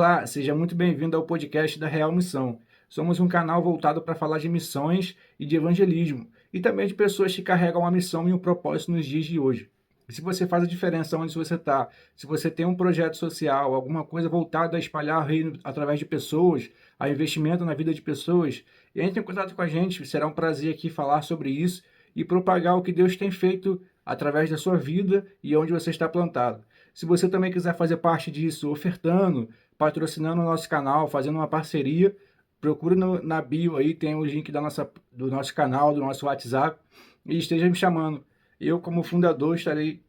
Olá, seja muito bem-vindo ao podcast da Real Missão. Somos um canal voltado para falar de missões e de evangelismo, e também de pessoas que carregam a missão e um propósito nos dias de hoje. E se você faz a diferença onde você está, se você tem um projeto social, alguma coisa voltada a espalhar o reino através de pessoas, a investimento na vida de pessoas, entre em contato com a gente, será um prazer aqui falar sobre isso e propagar o que Deus tem feito através da sua vida e onde você está plantado. Se você também quiser fazer parte disso, ofertando, patrocinando o nosso canal, fazendo uma parceria, procure na bio aí, tem o link do nosso canal, do nosso WhatsApp, e esteja me chamando. Eu, como fundador, estarei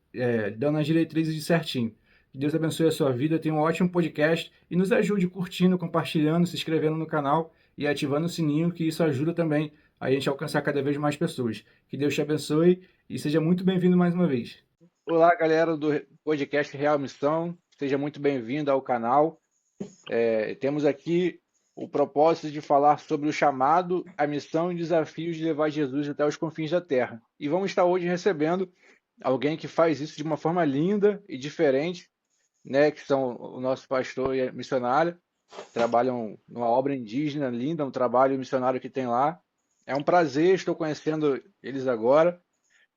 dando as diretrizes de certinho. Que Deus abençoe a sua vida, tenha um ótimo podcast e nos ajude curtindo, compartilhando, se inscrevendo no canal e ativando o sininho, que isso ajuda também a gente a alcançar cada vez mais pessoas. Que Deus te abençoe e seja muito bem-vindo mais uma vez. Olá, galera do podcast Real Missão, seja muito bem-vindo ao canal. Temos aqui o propósito de falar sobre o chamado, a missão e desafios de levar Jesus até os confins da terra. E vamos estar hoje recebendo alguém que faz isso de uma forma linda e diferente, né? Que são o nosso pastor e a missionária, trabalham numa obra indígena linda, um trabalho missionário que tem lá. É um prazer, estou conhecendo eles agora,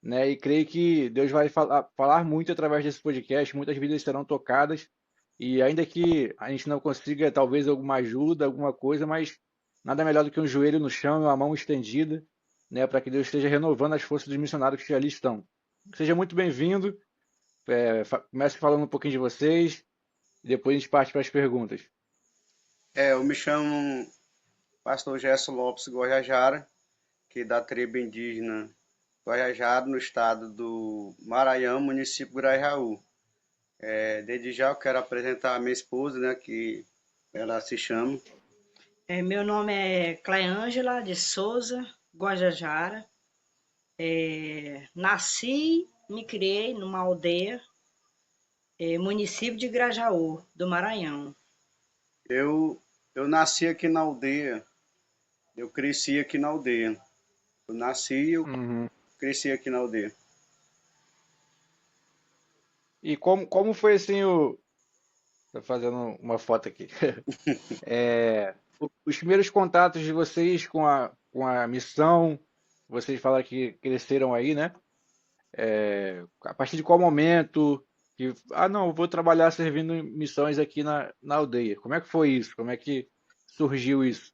né? E creio que Deus vai falar muito através desse podcast, muitas vidas serão tocadas. E ainda que a gente não consiga, talvez, alguma ajuda, alguma coisa, mas nada melhor do que um joelho no chão e uma mão estendida, né, para que Deus esteja renovando as forças dos missionários que ali estão. Seja muito bem-vindo. Comece falando um pouquinho de vocês, e depois a gente parte para as perguntas. Eu me chamo Pastor Gerson Lopes Guajajara, que é da tribo indígena Guajajara, no estado do Maranhão, município de Grajaú. Desde já eu quero apresentar a minha esposa, né, que ela se chama. Meu nome é Cleângela de Souza Guajajara. Nasci, me criei numa aldeia, município de Grajaú, do Maranhão. Eu nasci aqui na aldeia, eu cresci aqui na aldeia. Eu nasci e eu cresci aqui na aldeia. E como foi assim o. Estou fazendo uma foto aqui. Os primeiros contatos de vocês com a missão, vocês falaram que cresceram aí, né? A partir de qual momento que, não, eu vou trabalhar servindo em missões aqui na aldeia. Como é que foi isso? Como é que surgiu isso?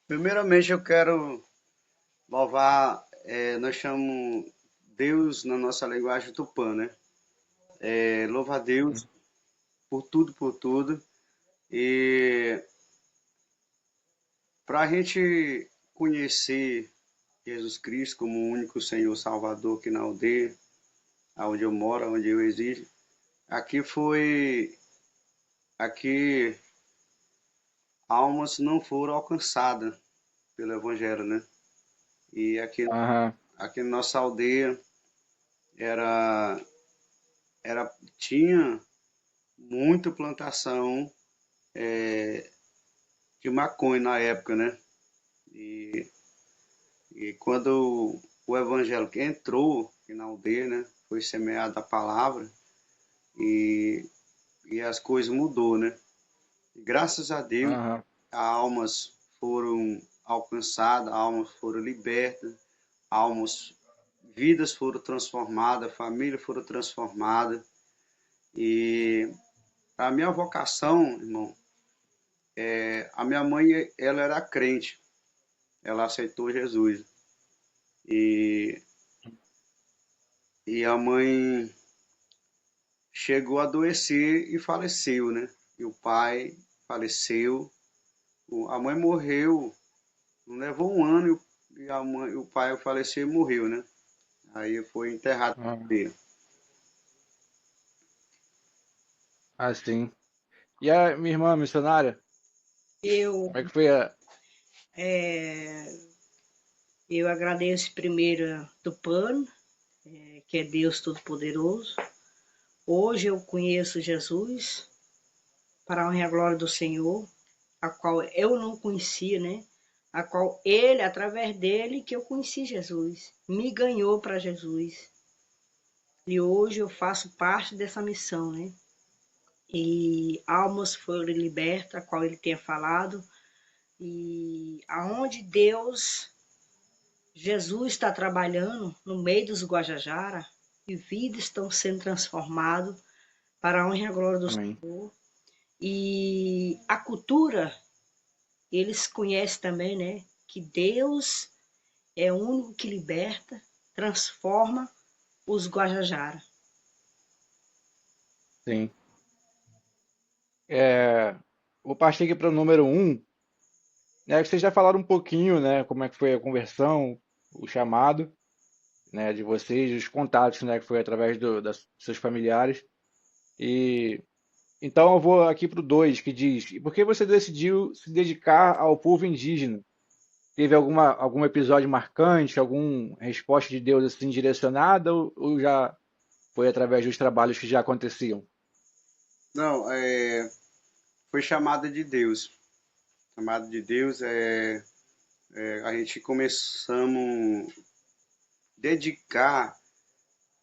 Primeiramente eu quero louvar, nós chamamos Deus na nossa linguagem tupã, né? Louva a Deus por tudo, por tudo. E para a gente conhecer Jesus Cristo como o único Senhor Salvador aqui na aldeia, onde eu moro, onde eu existo, aqui foi, aqui almas não foram alcançadas pelo Evangelho, né? E Aham, aqui na nossa aldeia era, tinha muita plantação de maconha na época, né? E, e quando o Evangelho entrou aqui na aldeia, né? Foi semeada a palavra e, e as coisas mudou, né? E graças a Deus, aham, almas foram alcançadas, almas foram libertas, almas, vidas foram transformadas, famílias foram transformadas. E a minha vocação, irmão, a minha mãe, ela era crente, ela aceitou Jesus. E, e a mãe chegou a adoecer e faleceu, né? E o pai faleceu, a mãe morreu, não levou um ano e o pai faleceu e morreu, né? Aí foi enterrado aham. dele. Sim. E a minha irmã missionária, Eu, como é que foi a. é, eu agradeço primeiro a Tupã, que é Deus Todo-Poderoso. Hoje eu conheço Jesus, para a honra e a glória do Senhor, a qual eu não conhecia, né? A qual ele, através dele, que eu conheci Jesus, me ganhou para Jesus. E hoje eu faço parte dessa missão, né? e almas foram libertas, a qual ele tinha falado, e aonde Jesus está trabalhando no meio dos Guajajara, e vidas estão sendo transformadas para a honra e a glória do Amém. Senhor. E a cultura, eles conhecem também, né? Que Deus é o único que liberta, transforma os Guajajara. Sim. É, vou partir aqui para o número um, né? Que vocês já falaram um pouquinho, né? Como é que foi a conversão, o chamado, né? De vocês, os contatos, né? Que foi através dos seus familiares. E então eu vou aqui para o 2, que diz: e por que você decidiu se dedicar ao povo indígena? Teve algum episódio marcante, alguma resposta de Deus assim direcionada, ou já foi através dos trabalhos que já aconteciam? Não, foi chamada de Deus. Chamada de Deus a gente começamos a dedicar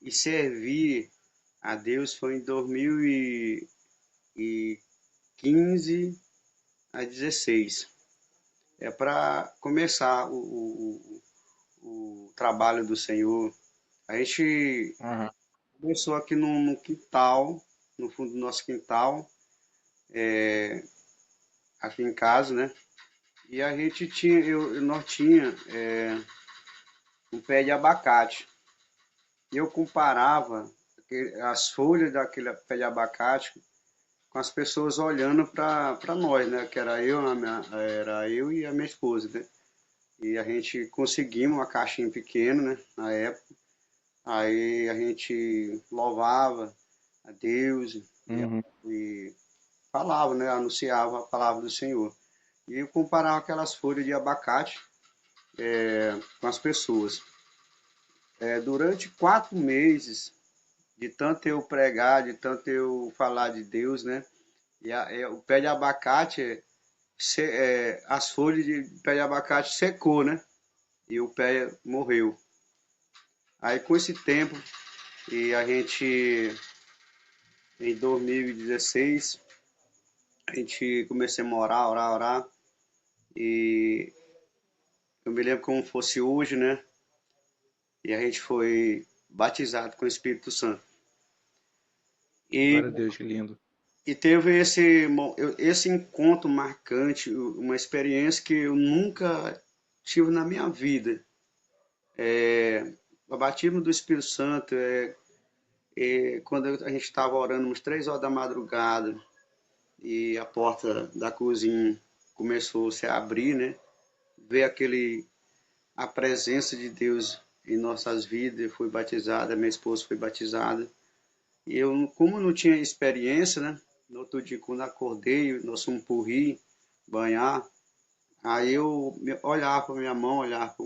e servir a Deus foi em 2015 a 16. É para começar o trabalho do Senhor. A gente Aham. começou aqui no quintal, no fundo do nosso quintal, aqui em casa, né? E a gente tinha, nós tinha um pé de abacate. E eu comparava as folhas daquele pé de abacate com as pessoas olhando para nós, né? Que era eu e a minha esposa, né? E a gente conseguimos uma caixinha pequena, né? Na época. Aí a gente louvava a Deus Uhum. e falava, né? Anunciava a palavra do Senhor. E eu comparava aquelas folhas de abacate com as pessoas. Durante 4 meses, de tanto eu pregar, de tanto eu falar de Deus, né? O pé de abacate, as folhas de pé de abacate secou, né? E o pé morreu. Aí com esse tempo, e a gente, em 2016, a gente começou a orar, orar, orar. E eu me lembro como fosse hoje, né? E a gente foi batizado com o Espírito Santo. E Glória a Deus, que lindo. E teve esse encontro marcante, uma experiência que eu nunca tive na minha vida. O batismo do Espírito Santo, quando a gente estava orando umas 3 horas da madrugada e a porta da cozinha começou a se abrir, né? Ver a presença de Deus em nossas vidas, eu fui batizada, minha esposa foi batizada. E eu, como não tinha experiência, né? No outro dia, quando acordei, nós fomos pro rio banhar. Aí eu olhava para minha mão, olhava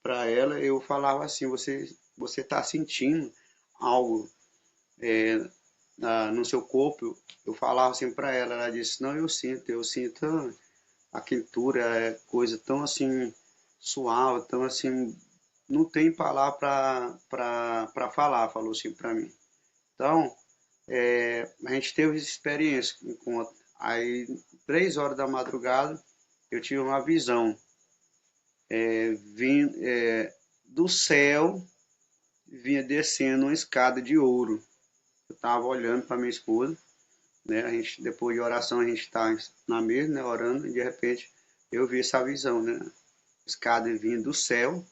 para ela, eu falava assim: você está sentindo algo no seu corpo? Eu falava assim para ela. Ela disse: não, eu sinto a quentura, é coisa tão assim suave, tão assim. Não tem palavra para falar, falou assim para mim. Então, a gente teve experiência com. Aí, 3 horas da madrugada, eu tive uma visão vindo do céu, vinha descendo uma escada de ouro. Eu estava olhando para minha esposa, né? A gente, depois de oração, a gente está na mesa, né? Orando, e de repente eu vi essa visão, né? Escada vindo do céu,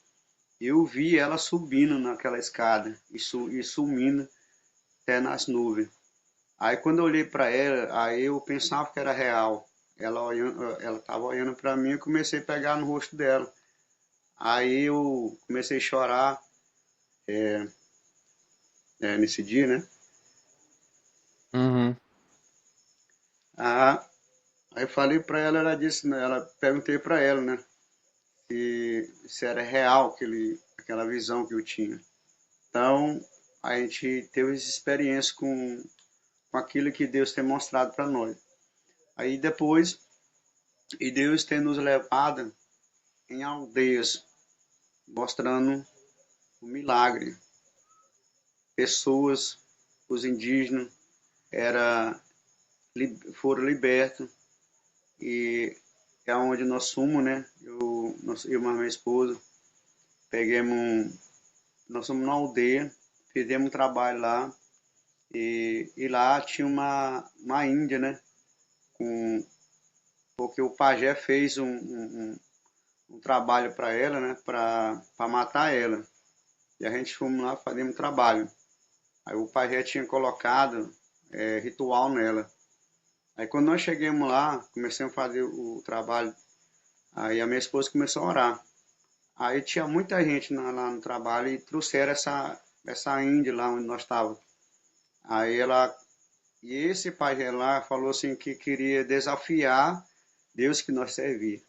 e eu vi ela subindo naquela escada e sumindo até nas nuvens. Aí quando eu olhei para ela, aí eu pensava que era real. Ela estava olhando para mim e comecei a pegar no rosto dela. Aí eu comecei a chorar nesse dia, né? Uhum. Ah, aí eu falei para ela, ela disse, né, ela perguntei para ela, né, se era real aquela visão que eu tinha. Então a gente teve essa experiência com aquilo que Deus tem mostrado para nós. Aí depois, e Deus tem nos levado em aldeias, mostrando o milagre. Pessoas, os indígenas, era foram libertos. E é onde nós fomos, né? Eu e minha esposa, nós fomos na aldeia, fizemos um trabalho lá, e lá tinha uma índia, né? Porque o pajé fez um trabalho para ela, né? Para matar ela. E a gente fomos lá, fazemos um trabalho. Aí o pajé tinha colocado ritual nela. Aí quando nós chegamos lá, começamos a fazer o trabalho, aí a minha esposa começou a orar. Aí tinha muita gente lá no trabalho e trouxeram essa índia lá onde nós estávamos. Aí e esse pajé lá falou assim que queria desafiar Deus que nós servia.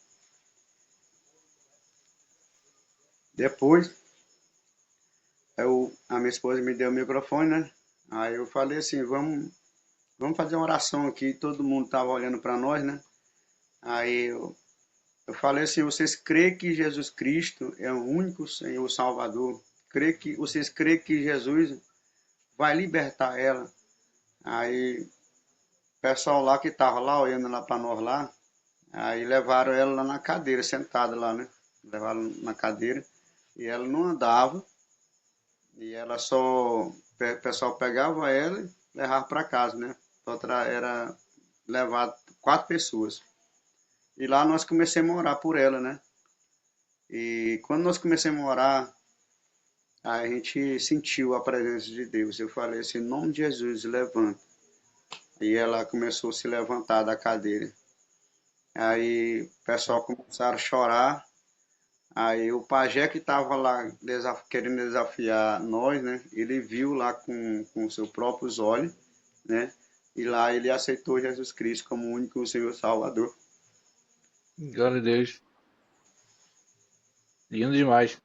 Depois, a minha esposa me deu o microfone, né? Aí eu falei assim, vamos fazer uma oração aqui. Todo mundo estava olhando para nós, né? Aí eu falei assim, vocês creem que Jesus Cristo é o único Senhor Salvador? Vocês creem que Jesus vai libertar ela? Aí o pessoal lá que estava lá, olhando lá para nós lá, aí levaram ela lá na cadeira, sentada lá, né? Levaram na cadeira e ela não andava. E ela o pessoal pegava ela e levava para casa, né? Era levado 4 pessoas. E lá nós começamos a orar por ela, né? E quando nós começamos a orar, a gente sentiu a presença de Deus. Eu falei assim, em nome de Jesus, levanta. E ela começou a se levantar da cadeira. Aí o pessoal começaram a chorar. Aí o pajé que estava lá querendo desafiar nós, né? Ele viu lá com seus próprios olhos, né? E lá ele aceitou Jesus Cristo como o único Senhor Salvador. Glória a Deus. Lindo demais.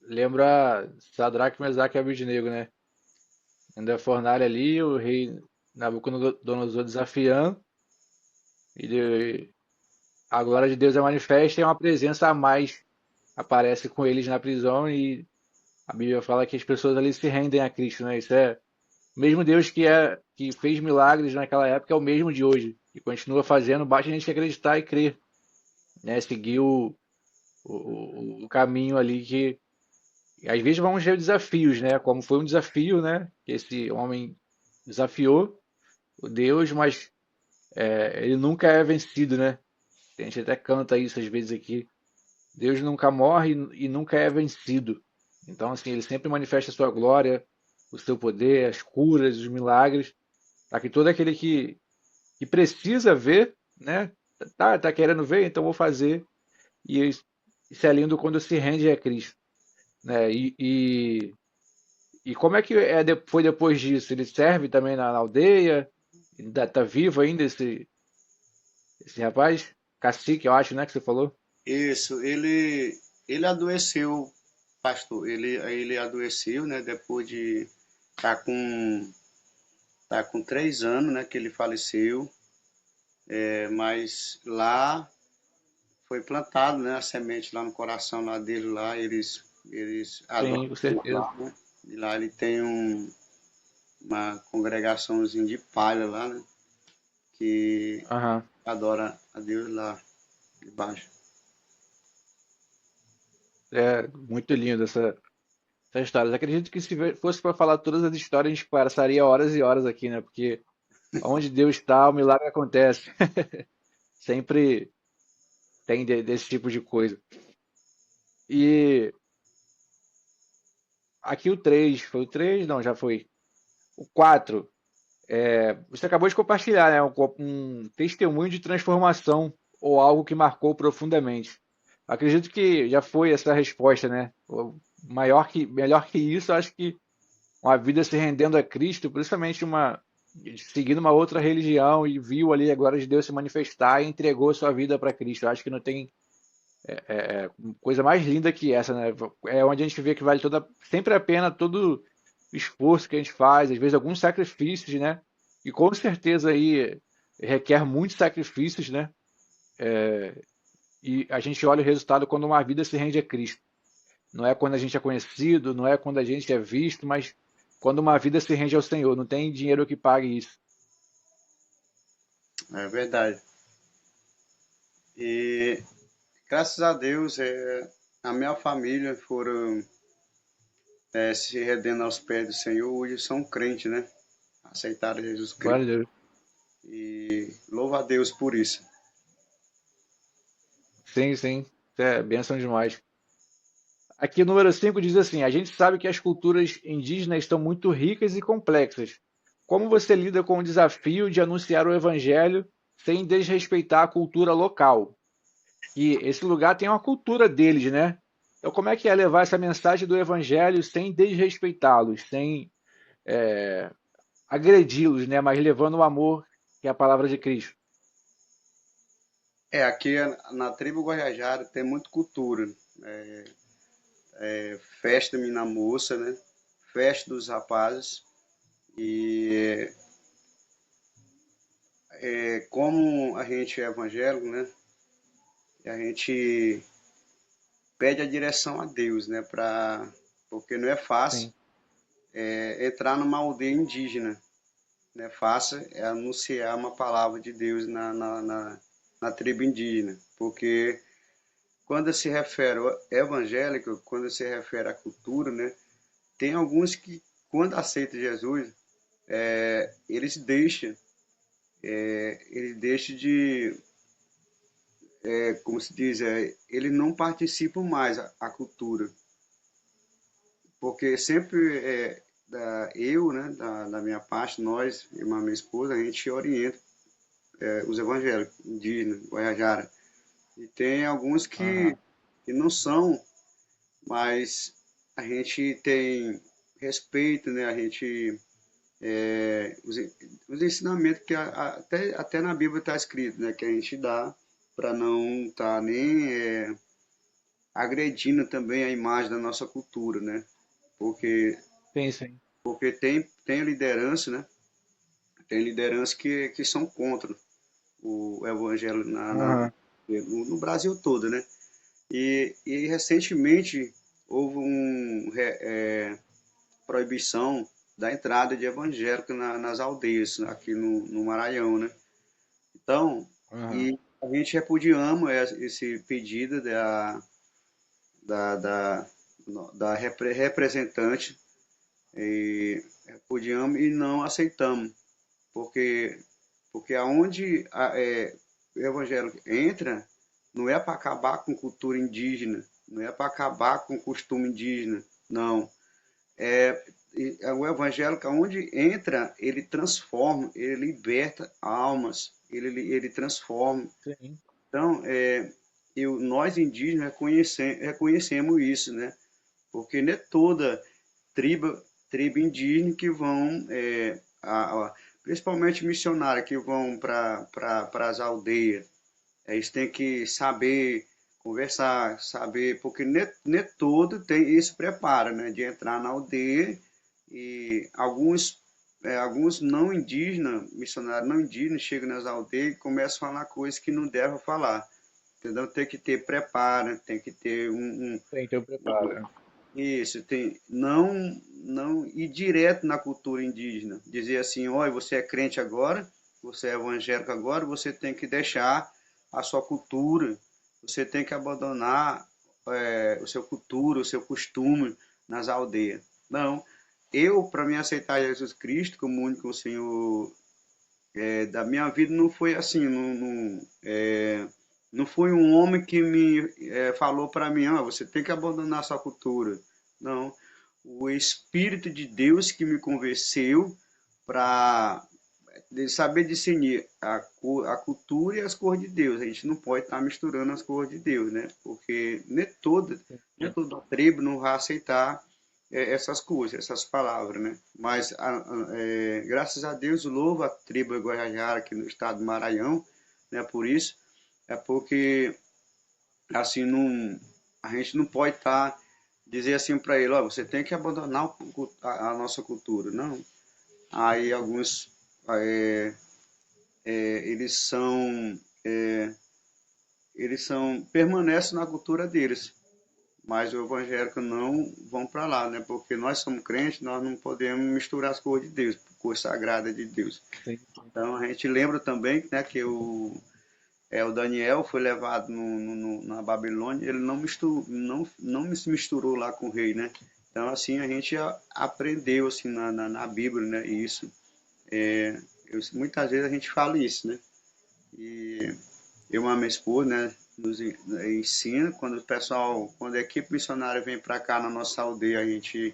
Lembra Sadraque, Mesaque e Abednego, né? Ainda a fornalha ali, o rei Nabucodonosor desafiando. A glória de Deus é manifesta e uma presença a mais aparece com eles na prisão e a Bíblia fala que as pessoas ali se rendem a Cristo, né? Isso é o mesmo Deus que fez milagres naquela época é o mesmo de hoje e continua fazendo, basta a gente acreditar e crer, né? Seguir o caminho ali que às vezes vamos ter desafios, né? Como foi um desafio, né? Que esse homem desafiou o Deus, mas ele nunca é vencido, né? A gente até canta isso às vezes aqui. Deus nunca morre e nunca é vencido. Então, assim, ele sempre manifesta a sua glória, o seu poder, as curas, os milagres, para que todo aquele que precisa ver, né? Tá querendo ver, então vou fazer. E isso é lindo quando se rende a Cristo, né? E como é que foi depois disso? Ele serve também na aldeia? Ainda tá vivo ainda esse rapaz? Cacique, eu acho, né, que você falou? Isso, ele adoeceu, pastor. Ele adoeceu, né? Depois de tá com 3 anos, né? Que ele faleceu. Mas lá foi plantado, né? A semente lá no coração lá dele lá. Eles Sim, adoram com Deus certeza. lá, né? E lá ele tem uma congregaçãozinha de palha lá, né? Que Aham. adora a Deus lá debaixo. É muito lindo essa história. Eu acredito que se fosse para falar todas as histórias, a gente passaria horas e horas aqui, né? Porque onde Deus está, o milagre acontece. Sempre tem desse tipo de coisa. E aqui o 3 foi o 3? Não, já foi. O 4, você acabou de compartilhar, né? Um testemunho de transformação ou algo que marcou profundamente. Acredito que já foi essa resposta, né? Melhor que isso, acho que uma vida se rendendo a Cristo, principalmente seguindo uma outra religião e viu ali a glória de Deus se manifestar e entregou sua vida para Cristo. Eu acho que não tem coisa mais linda que essa, né? É onde a gente vê que vale sempre a pena todo o esforço que a gente faz, às vezes alguns sacrifícios, né? E com certeza aí requer muitos sacrifícios, né? E a gente olha o resultado quando uma vida se rende a Cristo. Não é quando a gente é conhecido, não é quando a gente é visto, mas quando uma vida se rende ao Senhor. Não tem dinheiro que pague isso. É verdade. E graças a Deus, a minha família foram se rendendo aos pés do Senhor, hoje são crentes, né? Aceitaram Jesus Glória Cristo a Deus. e louva a Deus por isso. Sim, sim. É bênção demais. Aqui, número 5 diz assim: a gente sabe que as culturas indígenas estão muito ricas e complexas. Como você lida com o desafio de anunciar o evangelho sem desrespeitar a cultura local? Que esse lugar tem uma cultura deles, né? Então, como é que é levar essa mensagem do evangelho sem desrespeitá-los, sem agredi-los, né? Mas levando o amor, que é a palavra de Cristo? Aqui na tribo Guajajara tem muito cultura. Festa Mina Moça, né? Festa dos rapazes. E como a gente é evangélico, né? A gente pede a direção a Deus, né? Porque não é fácil Sim, entrar numa aldeia indígena. Não é fácil anunciar uma palavra de Deus na tribo indígena. Porque quando se refere ao evangélico, quando se refere à cultura, né? Tem alguns que, quando aceitam Jesus, eles deixam de, como se diz, eles não participam mais a cultura, porque sempre eu, né, da minha parte, nós e a minha esposa, a gente orienta os evangélicos indígenas, Guajajara, e tem alguns aham, que não são, mas a gente tem respeito, né, a gente os, os ensinamentos que até na Bíblia está escrito, né, que a gente dá para não estar nem agredindo também a imagem da nossa cultura, né? Porque, sim, sim. porque tem liderança, né? Tem liderança que são contra o evangelho Aham, no Brasil todo, né? E recentemente houve proibição da entrada de evangélico nas aldeias aqui no Maranhão, né? Então, aham. e a gente repudiamos esse pedido da, da, representante, e repudiamos e não aceitamos, porque, porque aonde o evangélico entra, não é para acabar com cultura indígena, não é para acabar com costume indígena, não. O evangélico, onde entra, ele transforma, ele liberta almas, ele transforma. Sim, Então, nós indígenas reconhecemos isso, né? Porque não é toda tribo, tribo indígena que vão, principalmente missionários que vão para as aldeias. Eles têm que saber conversar, saber, porque nem todo tem esse preparo, né? De entrar na aldeia e alguns não indígenas, missionários não indígenas, chegam nas aldeias e começam a falar coisas que não devem falar. Entendeu? Tem que ter preparo, tem que ter tem que ter o preparo. isso, tem não ir direto na cultura indígena, dizer assim, olha, você é crente agora, você é evangélico agora, você tem que deixar a sua cultura, você tem que abandonar o seu cultura, o seu costume nas aldeias. Não, eu, para me aceitar Jesus Cristo como único Senhor da minha vida, não foi assim, não foi um homem que me falou para mim, ah, você tem que abandonar a sua cultura. Não, o Espírito de Deus que me convenceu para saber discernir a cultura e as cores de Deus. A gente não pode estar misturando as cores de Deus, né? Porque nem toda tribo não vai aceitar essas coisas, essas palavras, né? Mas, graças a Deus, louvo a tribo Guajajara aqui no estado do Maranhão, né? Por isso, porque, assim, não, a gente não pode estar dizer assim para ele, ó, você tem que abandonar a nossa cultura, não. Aí alguns eles permanecem na cultura deles, mas o evangélico não vão para lá, né? Porque nós somos crentes, nós não podemos misturar as coisas de Deus. coisa sagrada de Deus. Sim. Então a gente lembra também, né, que o Daniel foi levado na Babilônia, ele não se misturou lá com o rei, né? Então assim a gente aprendeu assim na Bíblia, né? Isso. Muitas vezes a gente fala isso, né? E eu e a minha esposa, né, nos ensina, quando a equipe missionária vem para cá na nossa aldeia, a gente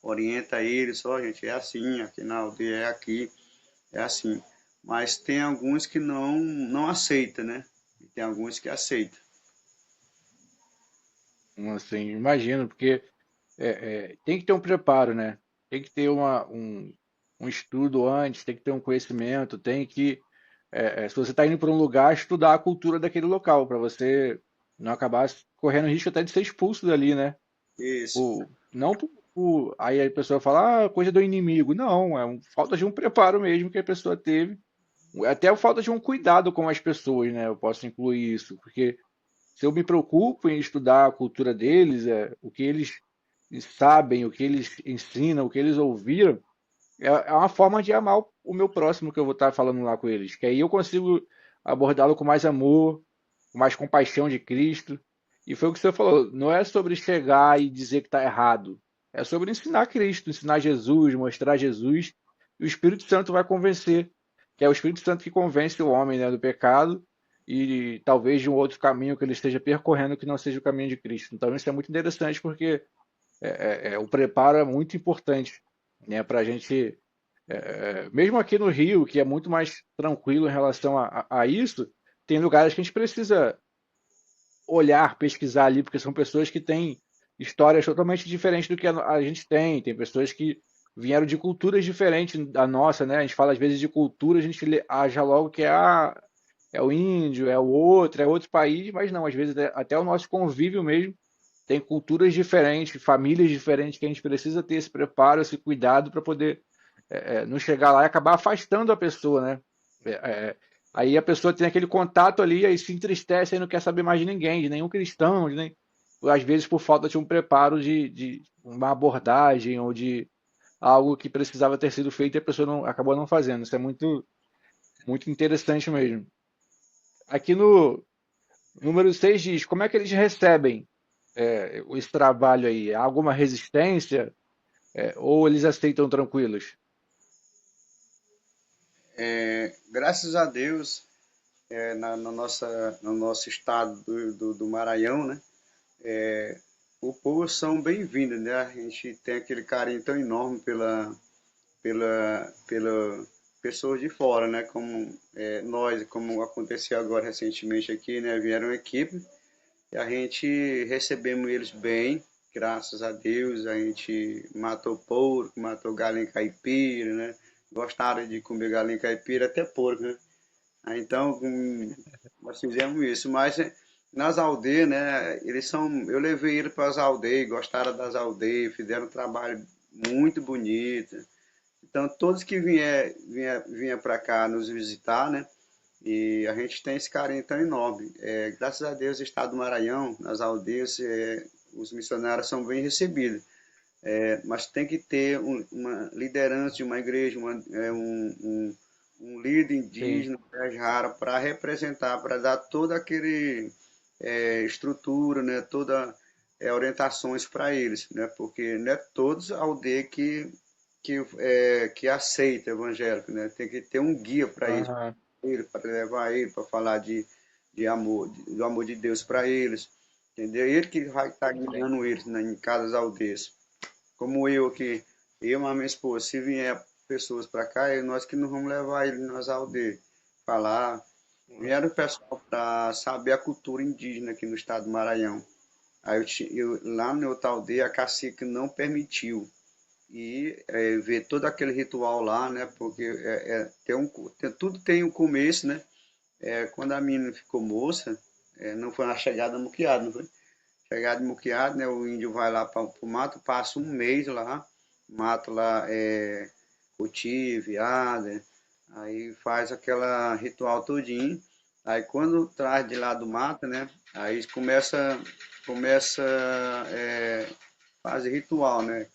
orienta eles, ó, gente, é assim, aqui na aldeia é aqui, é assim. Mas tem alguns que não aceitam, né? E tem alguns que aceitam. Assim, imagino, porque tem que ter um preparo, né? Tem que ter um estudo antes, tem que ter um conhecimento, tem que, se você está indo para um lugar, estudar a cultura daquele local, para você não acabar correndo risco até de ser expulso dali, né? Isso, Não aí a pessoa fala, coisa do inimigo. Não, falta de um preparo mesmo que a pessoa teve. Até a falta de um cuidado com as pessoas, né? Eu posso incluir isso, porque se eu me preocupo em estudar a cultura deles, o que eles sabem, o que eles ensinam, o que eles ouviram, é uma forma de amar o meu próximo que eu vou estar falando lá com eles. Que aí eu consigo abordá-lo com mais amor, com mais compaixão de Cristo. E foi o que você falou, não é sobre chegar e dizer que está errado. É sobre ensinar Cristo, ensinar Jesus, mostrar Jesus. E o Espírito Santo vai convencer, que é o Espírito Santo que convence o homem, né, do pecado e talvez de um outro caminho que ele esteja percorrendo que não seja o caminho de Cristo. Então isso é muito interessante porque o preparo é muito importante, né, para a gente, mesmo aqui no Rio, que é muito mais tranquilo em relação a isso, tem lugares que a gente precisa olhar, pesquisar ali, porque são pessoas que têm histórias totalmente diferentes do que a gente tem. Tem pessoas que vieram de culturas diferentes da nossa, né? A gente fala às vezes de cultura, a gente acha logo que é o índio, é outro país, mas não, às vezes até o nosso convívio mesmo tem culturas diferentes, famílias diferentes, que a gente precisa ter esse preparo, esse cuidado para poder não chegar lá e acabar afastando a pessoa, né? É, é, Aí a pessoa tem aquele contato ali, aí se entristece e não quer saber mais de ninguém, de nenhum cristão, às vezes por falta de um preparo de uma abordagem ou de algo que precisava ter sido feito e a pessoa acabou não fazendo. Isso é muito, muito interessante mesmo. Aqui no número 6 diz, como é que eles recebem esse trabalho aí? Há alguma resistência ou eles aceitam tranquilos? graças a Deus, no nosso estado do Maranhão, né? O povo são bem-vindos, né? A gente tem aquele carinho tão enorme pela pessoas de fora, né? Como nós, como aconteceu agora recentemente aqui, né? Vieram uma equipe e a gente recebemos eles bem, graças a Deus. A gente matou porco, matou galinha caipira, né? Gostaram de comer galinha caipira, até porco, né? Então, nós fizemos isso, mas nas aldeias, né, eu levei eles para as aldeias, gostaram das aldeias, fizeram um trabalho muito bonito. Então, todos que vinha para cá nos visitar, né, e a gente tem esse carinho tão enorme. Graças a Deus, o estado do Maranhão, nas aldeias, os missionários são bem recebidos. Mas tem que ter uma liderança de uma igreja, um líder Sim. indígena para representar, para dar toda aquele estrutura, né, toda orientações para eles, né, porque não é todos a aldeia que aceita evangélico, né, tem que ter um guia para eles, Aham. para levar ele, para falar de amor, do amor de Deus para eles, entendeu? Ele que vai estar Sim. guiando eles, né, em cada aldeias. Como eu aqui, eu e a minha esposa, se vier pessoas para cá, nós que não vamos levar ele nas aldeias, falar. Vieram o pessoal para saber a cultura indígena aqui no estado do Maranhão. Aí lá no outra aldeia, a cacique não permitiu e ver todo aquele ritual lá, né? Porque tudo tem um começo, né? Quando a menina ficou moça, não foi na chegada muqueada, não foi? Chegada de muqueada, né? O índio vai lá para o mato, passa um mês lá, mata lá cuti, veado, aí faz aquela ritual todinho. Aí quando traz de lá do mato, né? Aí começa fazer ritual, né?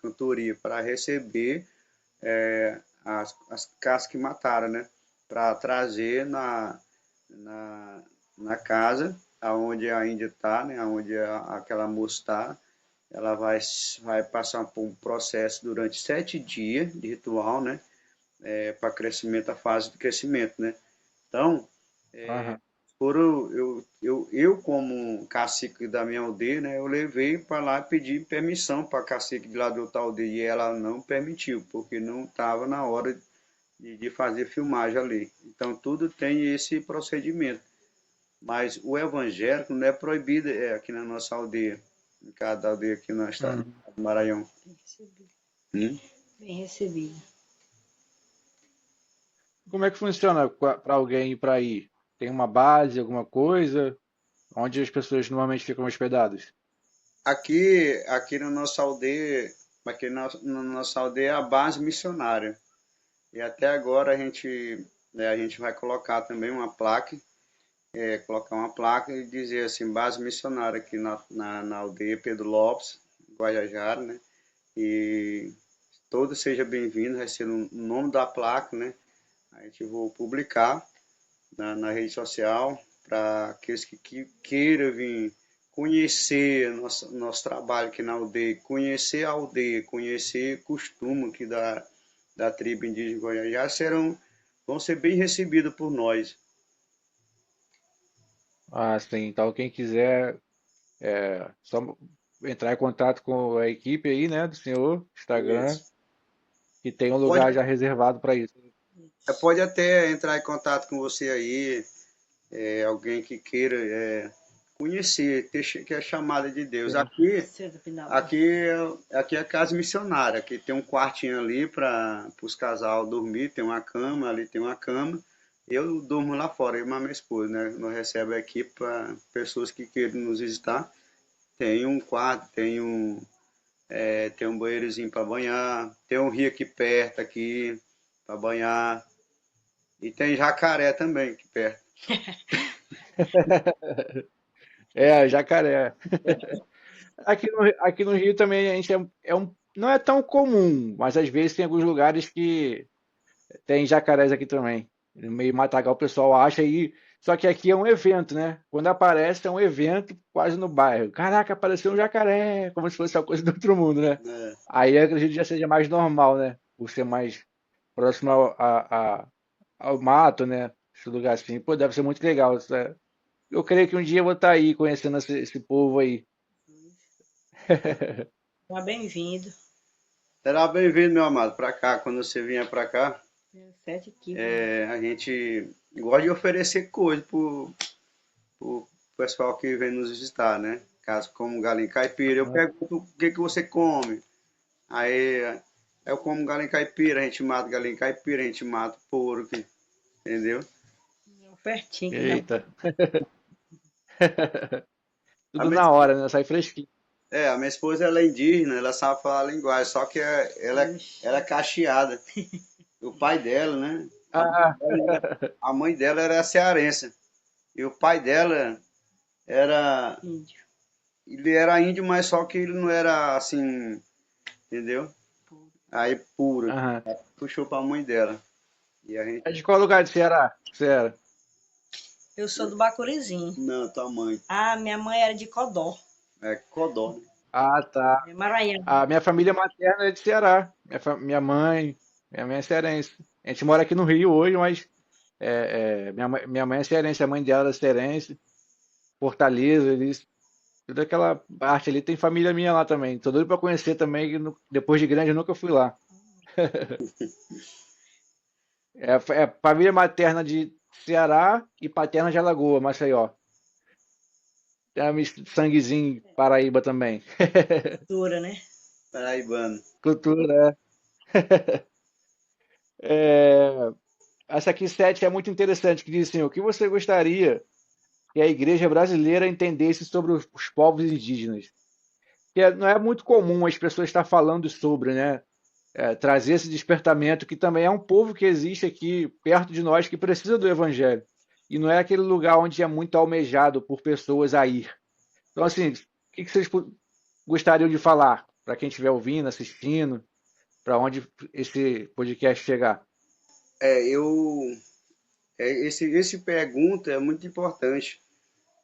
Cantoria para receber as caças que mataram, né? Para trazer na, na casa aonde a Índia está, né? Aonde aquela moça está. Ela vai passar por um processo durante 7 dias de ritual, né? Para crescimento, a fase de crescimento, né? Então, Aham. eu como cacique da minha aldeia, né, eu levei para lá e pedi permissão para a cacique de lá de outra aldeia e ela não permitiu, porque não estava na hora de fazer filmagem ali. Então tudo tem esse procedimento. Mas o evangélico não é proibido aqui na nossa aldeia, em cada aldeia aqui no estado Uhum. do Maranhão. Bem recebido. Hum? Bem recebido. Como é que funciona para alguém ir para aí? Tem uma base, alguma coisa? Onde as pessoas normalmente ficam hospedadas? Aqui na nossa aldeia, na nossa aldeia é a base missionária. E até agora a gente vai colocar também uma placa, colocar uma placa e dizer assim, base missionária aqui na aldeia Pedro Lopes, Guajajara, né? E todos sejam bem-vindos, vai ser o nome da placa, né? A gente vou publicar na rede social para aqueles que queiram vir conhecer nosso trabalho aqui na aldeia, conhecer a aldeia, conhecer costume aqui da tribo indígena Goiás, vão ser bem recebidos por nós. Ah, sim. Então, quem quiser, só entrar em contato com a equipe aí, né, do senhor, Instagram, Isso. que tem um Pode, lugar já reservado para isso. pode até entrar em contato com você aí, alguém que queira conhecer, que é chamada de Deus. Sim. Cedo, final. Aqui é a casa missionária. Aqui tem um quartinho ali para os casal dormir, tem uma cama, ali tem uma cama. Eu durmo lá fora, eu e minha esposa, né? Nós recebemos aqui para pessoas que queiram nos visitar. Tem um quarto, tem um banheirozinho para banhar, tem um rio aqui perto aqui para banhar e tem jacaré também aqui perto. É, Jacaré. Aqui no Rio também a gente não é tão comum, mas às vezes tem alguns lugares que tem jacarés aqui também. No meio matagal o pessoal acha aí. Só que aqui é um evento, né? Quando aparece é um evento quase no bairro. Caraca, apareceu um jacaré, como se fosse uma coisa do outro mundo, né? Né? Aí eu acredito que já seja mais normal, né? Por ser mais próximo ao mato, né? Esse lugar assim. Pô, deve ser muito legal. Eu creio que um dia eu vou estar aí conhecendo esse povo aí. Tá bem-vindo. Será bem-vindo, meu amado, para cá. Quando você vier para cá, 7 quilos. a gente gosta de oferecer coisa pro pessoal que vem nos visitar, né? Caso como galinha caipira, eu pergunto o que que você come. Aí eu como galinha caipira, a gente mata galinha caipira, a gente mata porco, entendeu? Ofertinha que dá. Eita, A tudo minha, na hora, né? Sai fresquinho. a minha esposa ela é indígena, ela sabe falar a linguagem, só que ela é cacheada. O pai dela, né? Ah, A mãe dela era cearense. E o pai dela era. Índio. Ele era índio, mas só que ele não era assim, entendeu? Aí puro. aham. Puxou pra mãe dela. E a É gente. de qual lugar de Ceará? Ceará. Eu sou do Bacurizinho. Não, tua mãe. Ah, minha mãe era de Codó. É Codó, né? Ah, tá. É Maranhão. A minha família materna é de Ceará. Minha mãe é cearense. A gente mora aqui no Rio hoje, mas minha mãe é cearense, a mãe dela é cearense, Fortaleza, eles, toda aquela parte ali tem família minha lá também. Tô doido pra conhecer também, que depois de grande eu nunca fui lá. É família materna de Ceará e paterna de Alagoa, Maceió. Tem um sanguezinho Paraíba também. Dura, né? Paraibano. Cultura, é. Essa aqui 7 é muito interessante, que diz assim, o que você gostaria que a igreja brasileira entendesse sobre os povos indígenas? Não é muito comum as pessoas estar falando sobre, né? Trazer esse despertamento, que também é um povo que existe aqui perto de nós, que precisa do evangelho. E não é aquele lugar onde é muito almejado por pessoas a ir. Então, assim, o que vocês gostariam de falar para quem estiver ouvindo, assistindo, para onde esse podcast chegar? É, eu, esse pergunta é muito importante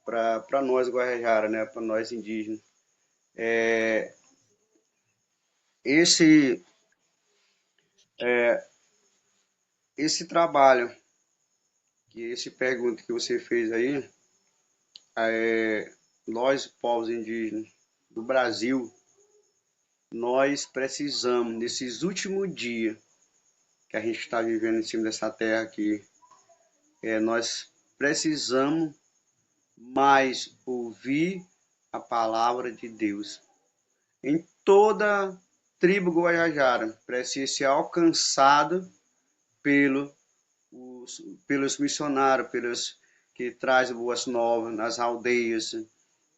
para nós Guajajara, né? Para nós indígenas. Esse, esse trabalho, esse pergunta que você fez aí, nós, povos indígenas do Brasil, nós precisamos, nesses últimos dias que a gente está vivendo em cima dessa terra aqui, nós precisamos mais ouvir a palavra de Deus. Em toda tribo guajajara precisa ser alcançado pelo, pelos missionários, pelos que trazem boas novas nas aldeias.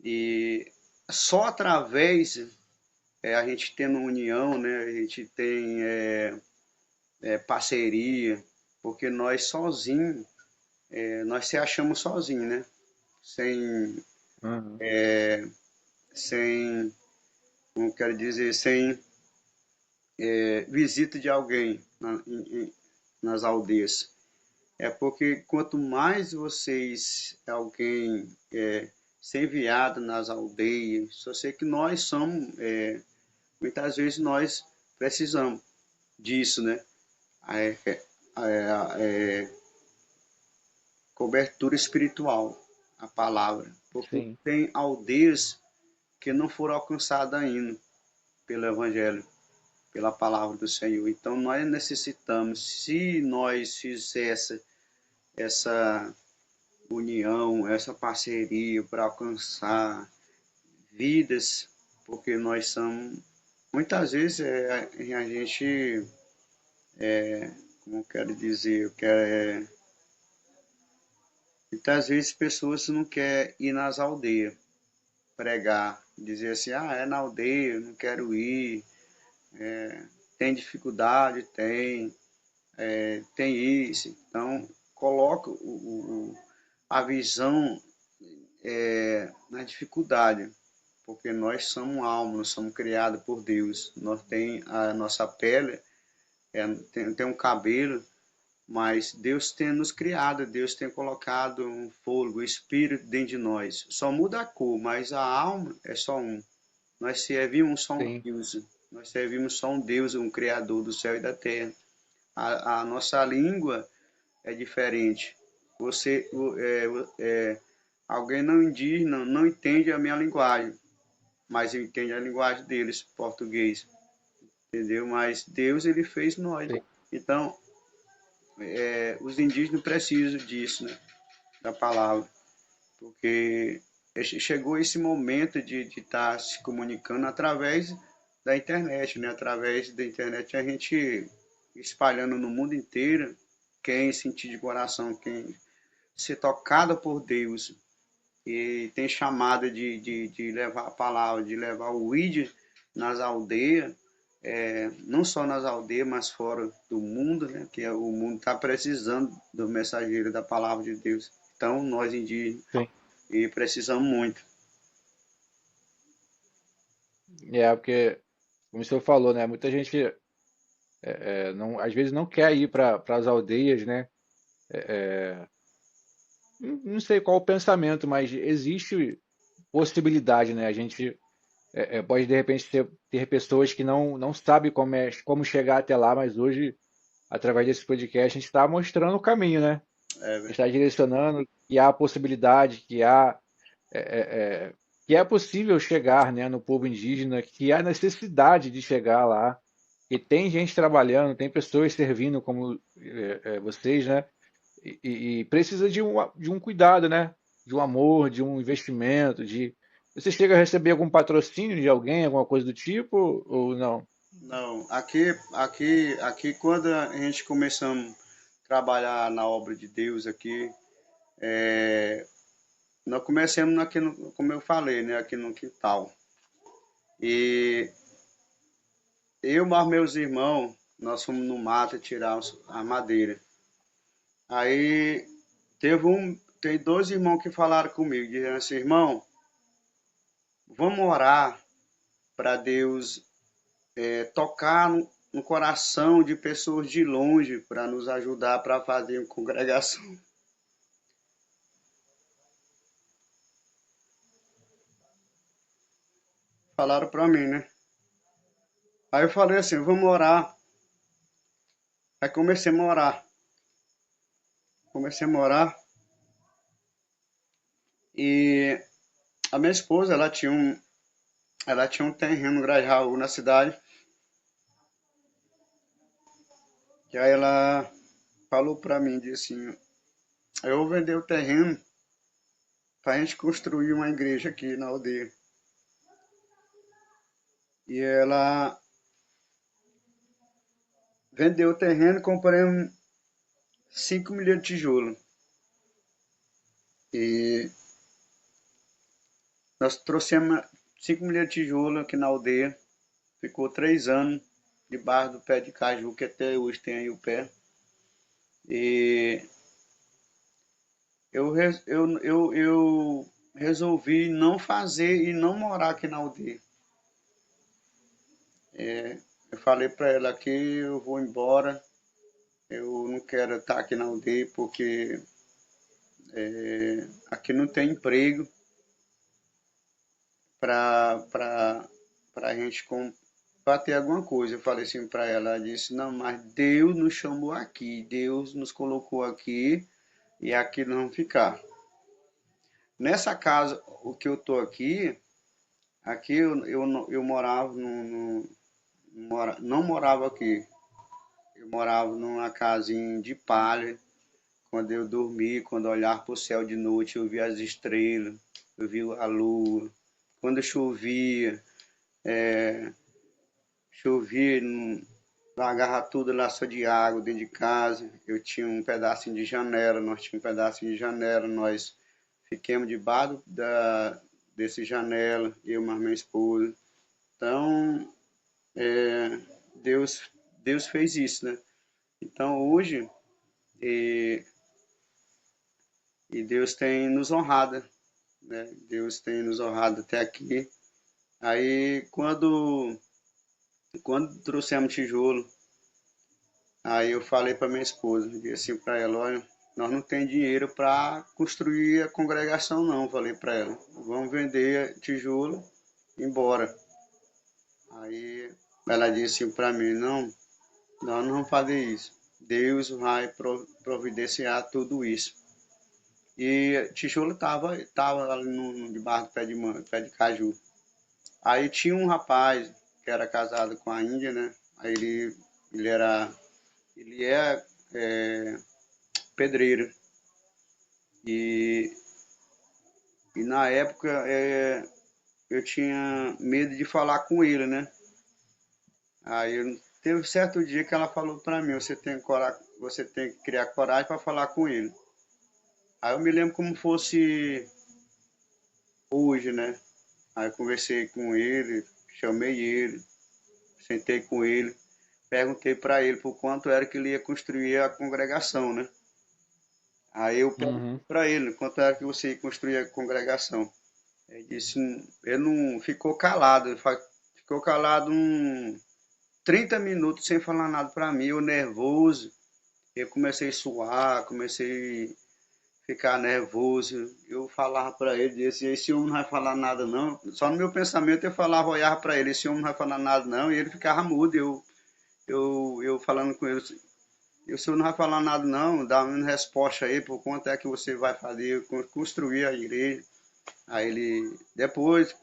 E só através a gente tendo união, né, a gente tem parceria, porque nós sozinhos, nós se achamos sozinhos, né? Sem, Uhum. sem, como quero dizer, sem visita de alguém nas aldeias. É porque quanto mais vocês, alguém ser enviado nas aldeias, só sei que nós somos, muitas vezes nós precisamos disso, né? É, é, cobertura espiritual, a palavra. Porque Sim, tem aldeias que não foram alcançadas ainda pelo Evangelho, pela palavra do Senhor. Então nós necessitamos, se nós fizéssemos essa união, essa parceria para alcançar vidas, porque nós somos, muitas vezes a gente, como eu quero dizer, muitas vezes pessoas não querem ir nas aldeias pregar, dizer assim, é na aldeia, não quero ir, tem dificuldade, tem isso. Então, coloca a visão na dificuldade, porque nós somos alma, nós somos criados por Deus. Nós tem a nossa pele, tem um cabelo, mas Deus tem nos criado, Deus tem colocado um fôlego, um espírito dentro de nós. Só muda a cor, mas a alma é só um. Nós servimos só um sim, Deus. Nós servimos só um Deus, um Criador do céu e da terra. A nossa língua é diferente. Você, alguém não indígena não entende a minha linguagem, mas entende a linguagem deles, português, entendeu? Mas Deus ele fez nós. sim. Então, os indígenas precisam disso, né? Da palavra, porque chegou esse momento de estar se comunicando através da internet, né? Através da internet a gente espalhando no mundo inteiro, quem sentir de coração, quem ser tocado por Deus e tem chamada de levar a palavra, de levar o ID nas aldeias, não só nas aldeias, mas fora do mundo, né? Que o mundo está precisando do mensageiro da palavra de Deus. Então, nós indígenas, Sim. e precisamos muito. Porque, como o senhor falou, né? Muita gente não, às vezes não quer ir para as aldeias, né? Não sei qual o pensamento, mas existe possibilidade, né? A gente pode de repente ter pessoas que não sabem como chegar até lá, mas hoje, através desse podcast, a gente está mostrando o caminho, né? É, A gente velho. está direcionando que há possibilidade, que é possível chegar, né, no povo indígena, que há necessidade de chegar lá, que tem gente trabalhando, tem pessoas servindo como vocês, né? E precisa de um cuidado, né? De um amor, de um investimento, de... Você chega a receber algum patrocínio de alguém, alguma coisa do tipo, ou não? Não, aqui quando a gente começamos a trabalhar na obra de Deus aqui, nós começamos aqui, como eu falei, né, aqui no quintal. E eu mais meus irmãos, nós fomos no mato tirar a madeira. Aí tem dois irmãos que falaram comigo, dizendo assim, irmão, vamos orar para Deus tocar um coração de pessoas de longe para nos ajudar para fazer uma congregação. Falaram para mim, né? Aí eu falei assim, vamos orar. Aí comecei a orar. Comecei a orar. E a minha esposa, ela tinha um terreno em Grajaú, na cidade. E aí ela falou para mim, disse assim, eu vou vender o terreno para a gente construir uma igreja aqui na aldeia. E ela vendeu o terreno e compramos 5 milhões de tijolos. E nós trouxemos 5 milhões de tijolos aqui na aldeia. Ficou 3 anos debaixo do pé de caju, que até hoje tem aí o pé. E eu resolvi não fazer e não morar aqui na aldeia. Eu falei para ela que eu vou embora, eu não quero estar aqui na aldeia porque aqui não tem emprego para a gente para ter alguma coisa. Eu falei assim para ela, ela disse, não, mas Deus nos chamou aqui, Deus nos colocou aqui e aqui nós vamos ficar. Nessa casa, o que eu tô aqui, aqui eu morava não morava aqui, eu morava numa casinha de palha. Quando eu dormia, quando eu olhava para o céu de noite, eu via as estrelas, eu via a lua. Quando chovia, chovia, lagava tudo lá só de água dentro de casa. Eu tinha um pedacinho de janela, nós tínhamos um pedacinho de janela, nós ficamos debaixo desse janela, eu mais minha esposa. Então, Deus, Deus fez isso, né? Então, hoje, e Deus tem nos honrado, né? Deus tem nos honrado até aqui. Aí, quando trouxemos tijolo, aí eu falei para minha esposa, disse assim para ela, olha, nós não tem dinheiro para construir a congregação não, falei para ela. Vamos vender tijolo e ir embora. Aí ela disse assim para mim, não, nós não vamos fazer isso. Deus vai providenciar tudo isso. E tijolo tava ali debaixo do pé de caju. Aí tinha um rapaz que era casado com a Índia, né? Aí ele era, ele é pedreiro. E, e na época eu tinha medo de falar com ele, né? Teve certo dia que ela falou para mim, você tem que criar coragem para falar com ele. Aí eu me lembro como fosse hoje, né? Aí eu conversei com ele, chamei ele, sentei com ele, perguntei para ele por quanto era que ele ia construir a congregação, né? Aí eu perguntei Uhum. para ele quanto era que você ia construir a congregação. Ele disse, ele não ficou calado, ficou calado 30 minutos sem falar nada para mim, eu nervoso. Eu comecei a suar, comecei a ficar nervoso. Eu falava para ele, disse, esse homem não vai falar nada não. Só no meu pensamento eu falava, olhava para ele, esse homem não vai falar nada não. E ele ficava mudo, eu falando com ele, e o senhor não vai falar nada não, dá uma resposta aí por quanto é que você vai fazer, construir a igreja. Aí ele, depois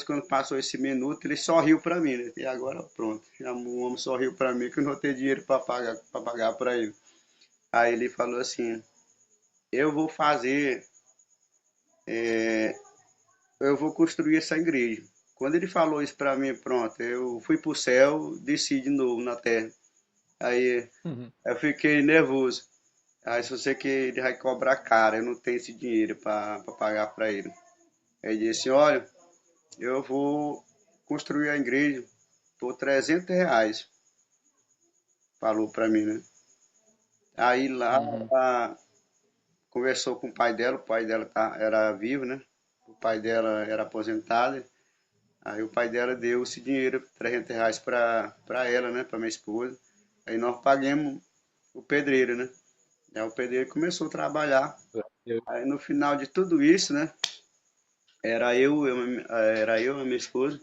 quando passou esse minuto, ele sorriu para mim, né? E agora pronto, o homem sorriu para mim que eu não tenho dinheiro para pagar para ele. Aí ele falou assim, eu vou fazer, eu vou construir essa igreja. Quando ele falou isso para mim, pronto, eu fui pro céu, desci de novo na terra. Aí Uhum. eu fiquei nervoso. Aí se você que ele vai cobrar caro, eu não tenho esse dinheiro para pagar para ele. Aí ele disse, olha, eu vou construir a igreja por R$ 300, falou para mim, né? Aí lá Uhum. ela conversou com o pai dela era vivo, né? O pai dela era aposentado. Aí o pai dela deu esse dinheiro, R$ 300 para ela, né, para minha esposa. Aí nós pagamos o pedreiro, né? Aí o pedreiro começou a trabalhar. Eu- Aí no final de tudo isso, né, era eu e minha esposa.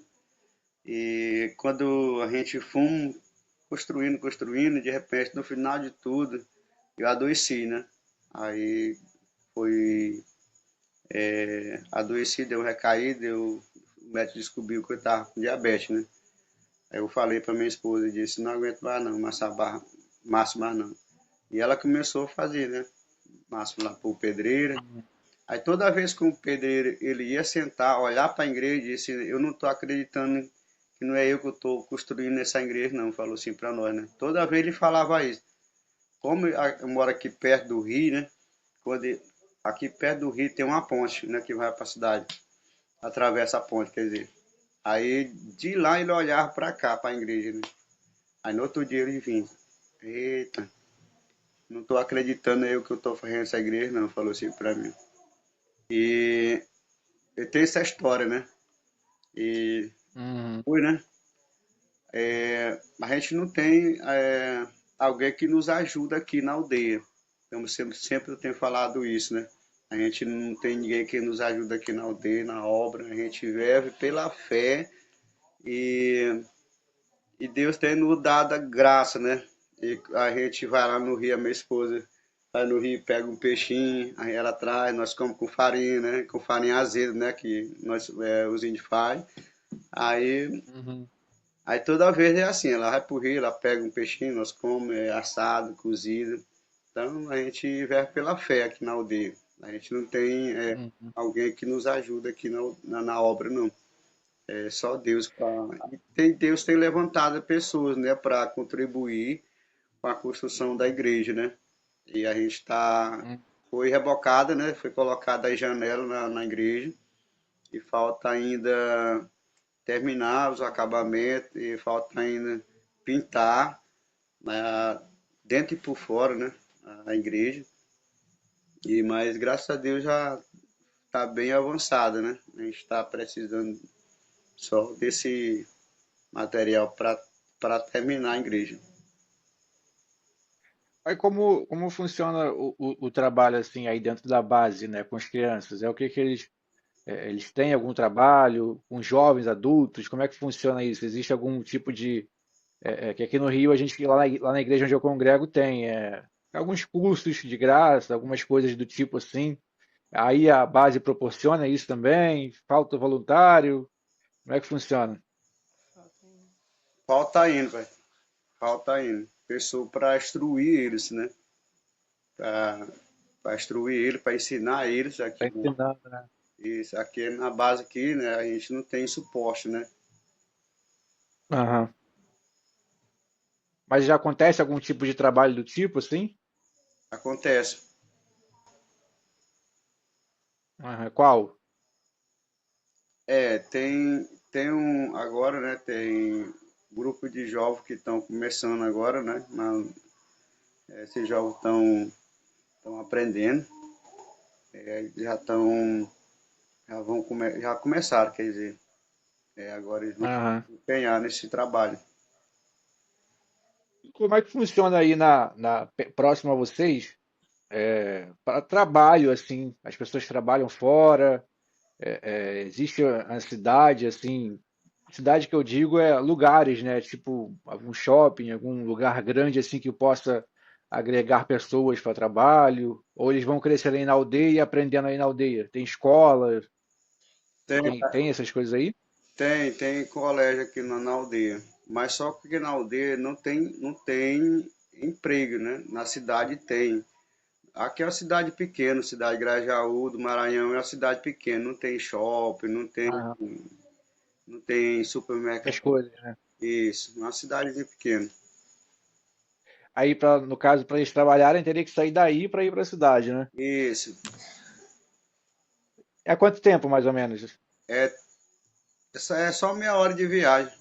E quando a gente fomos construindo, de repente, no final de tudo, eu adoeci, né? Aí foi, adoeci, deu recaída, o médico descobriu que eu estava com diabetes, né? Aí eu falei para minha esposa, disse, não aguento mais não, massa barra, massa mais não. E ela começou a fazer, né? Massa lá por pedreira. Aí toda vez que o pedreiro ele ia sentar, olhar para a igreja e disse, eu não estou acreditando que não é eu que estou construindo essa igreja, não, falou assim para nós, né? Toda vez ele falava isso. Como eu moro aqui perto do rio, né? Aqui perto do rio tem uma ponte, né, que vai para a cidade, atravessa a ponte, quer dizer. Aí de lá ele olhava para cá, para a igreja, né? Aí no outro dia ele vinha, eita, não estou acreditando eu que eu estou fazendo essa igreja, não, falou assim para mim. E tem essa história, né? E Uhum. fui, né? A gente não tem alguém que nos ajuda aqui na aldeia. Então, sempre eu tenho falado isso, né? A gente não tem ninguém que nos ajuda aqui na aldeia, na obra. A gente vive pela fé e, e Deus tem nos dado a graça, né? E a gente vai lá no rio, a minha esposa vai no rio, pega um peixinho, aí ela traz, nós comemos com farinha, né? Com farinha azeda, né? Que nós, os índios fazem. Aí Uhum. Aí toda vez é assim, ela vai pro rio, ela pega um peixinho, nós comemos, é assado, cozido. Então a gente vive pela fé aqui na aldeia. A gente não tem Uhum. alguém que nos ajuda aqui na obra, não. É só Deus para. Deus tem levantado pessoas, né, para contribuir com a construção da igreja, né? E a gente está. Uhum. Foi rebocada, né? Foi colocada a janela na igreja e falta ainda terminar os acabamentos e falta ainda pintar, né, dentro e por fora, né, a igreja. Mas graças a Deus já está bem avançada, né? A gente está precisando só desse material para terminar a igreja. Aí como funciona o trabalho assim aí dentro da base, né, com as crianças? É o que que eles têm algum trabalho com jovens, adultos? Como é que funciona isso? Existe algum tipo de que aqui no Rio a gente lá na igreja onde eu congrego tem alguns cursos de graça, algumas coisas do tipo assim. Aí a base proporciona isso também? Falta voluntário? Como é que funciona? Falta indo, velho. Falta indo. Pessoa para instruir eles, né? Para instruir eles, para ensinar eles Tá aqui. ensinando, né? Isso, aqui na base aqui, né? A gente não tem suporte, né? Aham. Mas já acontece algum tipo de trabalho do tipo assim? Acontece. Aham. Qual? Tem agora, né? Tem grupo de jovens que estão começando agora, né? Esses jovens estão aprendendo, já estão, já começaram, quer dizer, agora eles vão Aham. empenhar nesse trabalho. Como é que funciona aí próximo a vocês? Para trabalho, assim, as pessoas trabalham fora, existe a cidade, assim, cidade que eu digo é lugares, né? Tipo, algum shopping, algum lugar grande, assim, que possa agregar pessoas para trabalho, ou eles vão crescer aí na aldeia e aprendendo aí na aldeia. Tem escola, Tem, tem essas coisas aí? tem colégio aqui na aldeia, mas só que na aldeia não tem emprego, né? Na cidade tem. Aqui é uma cidade pequena, cidade de Grajaú, do Maranhão, é uma cidade pequena, não tem shopping, Aham, não tem supermercado, essas coisas, né? isso, uma cidadezinha pequena. Aí, no caso, para eles trabalharem, teria que sair daí para ir para a cidade, né? Isso, É quanto tempo, mais ou menos? é, essa é só meia hora de viagem.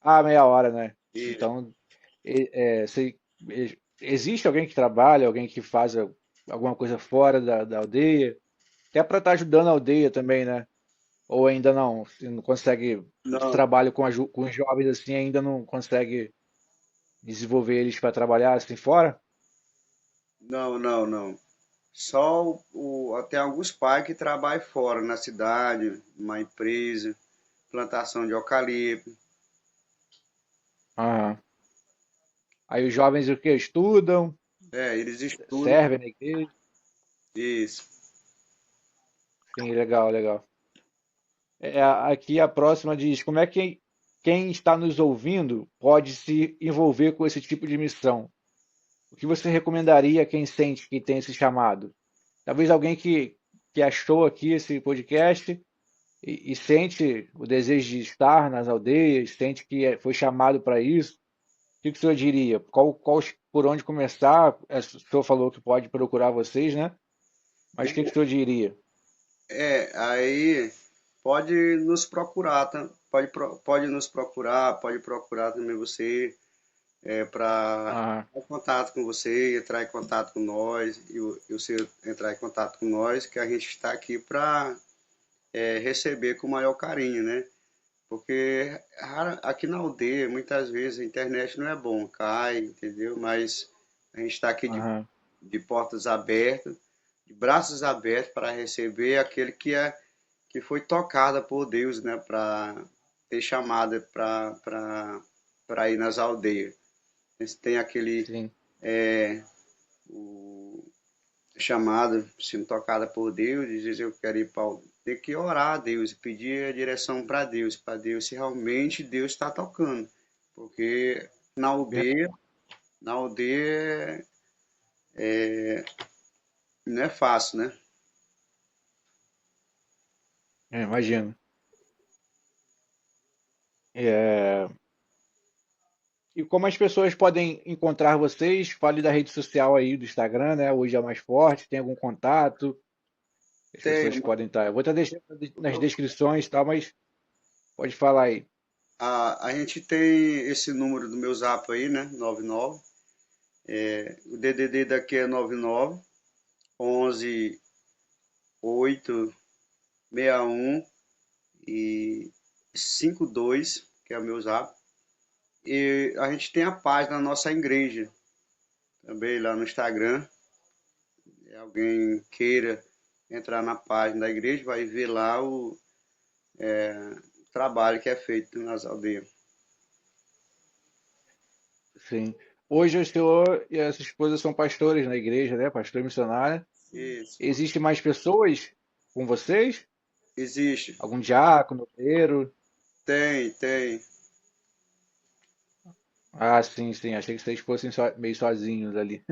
Ah, meia hora, né? E Então, existe alguém que trabalha, alguém que faz alguma coisa fora da aldeia, até para estar ajudando a aldeia também, né? Ou ainda não? Você não consegue, esse Não, trabalho com os jovens assim, ainda não consegue desenvolver eles para trabalhar assim fora? não. Só até alguns pais que trabalham fora, na cidade, numa empresa, plantação de eucalipto. Aham. Aí os jovens o quê? Estudam, É, eles estudam servem na igreja? isso. Sim, legal, legal. Aqui a próxima diz: como é que quem está nos ouvindo pode se envolver com esse tipo de missão? O que você recomendaria a quem sente que tem esse chamado? Talvez alguém que achou aqui esse podcast e sente o desejo de estar nas aldeias, sente que foi chamado para isso. O que o senhor diria? Por onde começar? O senhor falou que pode procurar vocês, né? Mas o senhor diria? Aí pode nos procurar, tá? Pode nos procurar, pode procurar também você, para Ah, entrar em contato com você, entrar em contato com nós, e você entrar em contato com nós, que a gente está aqui para receber com o maior carinho, né? Porque aqui na aldeia, muitas vezes a internet não é bom, cai, entendeu? Mas a gente está aqui aham, de portas abertas, de braços abertos para receber aquele que foi tocada por Deus, né, para ter chamada para ir nas aldeias. Eles têm aquele sim. o, chamada, sendo tocada por Deus, e diz eu quero ir para tem que orar a Deus, pedir a direção para Deus se realmente Deus está tocando, porque na aldeia não é fácil, né? Imagino. É, e como as pessoas podem encontrar vocês? Fale da rede social aí, do Instagram, né? Hoje é mais forte. Tem algum contato? As pessoas Tem, podem estar. Eu vou estar deixando nas descrições, e tal, mas pode falar aí. a gente tem esse número do meu zap aí, né? 99. O DDD daqui é 99 11 8 61 e 52, que é o meu zap. E a gente tem a página da nossa igreja também lá no Instagram. Se alguém queira entrar na página da igreja, vai ver lá o trabalho que é feito nas aldeias. Sim. Hoje o senhor e a sua esposa são pastores na igreja, né? Pastor e missionária. Isso. Existe mais pessoas com vocês? Existe. Algum diácono, obreiro? Tem. Ah, sim, sim. Achei que vocês fossem meio sozinhos ali.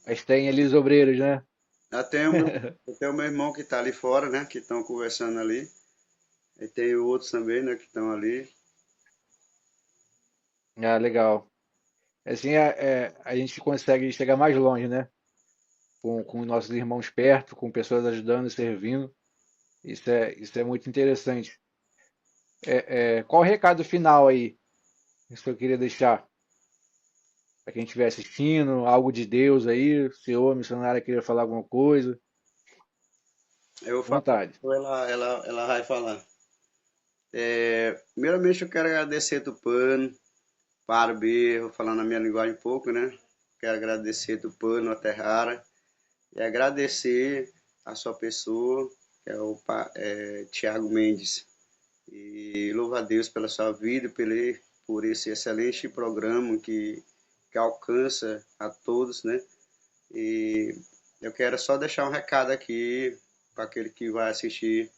Mas tem ali os obreiros, né? Eu tenho o meu irmão que está ali fora, né? Que estão conversando ali. E tem outros também, né? Que estão ali. Ah, legal. Assim a gente consegue chegar mais longe, né? Com nossos irmãos perto, com pessoas ajudando e servindo. Isso é muito interessante. Qual o recado final aí que o senhor queria deixar para quem estiver assistindo? Algo de Deus aí? O senhor, a missionária, queria falar alguma coisa? Eu vou À falar, vontade. ela vai falar. Primeiramente, eu quero agradecer Tupano, Parbe, vou falar na minha linguagem um pouco, né? Quero agradecer Tupano, a Terrara, e agradecer a sua pessoa, que é o Tiago Mendes. E louvo a Deus pela sua vida, por esse excelente programa que alcança a todos, né? E eu quero só deixar um recado aqui para aquele que vai assistir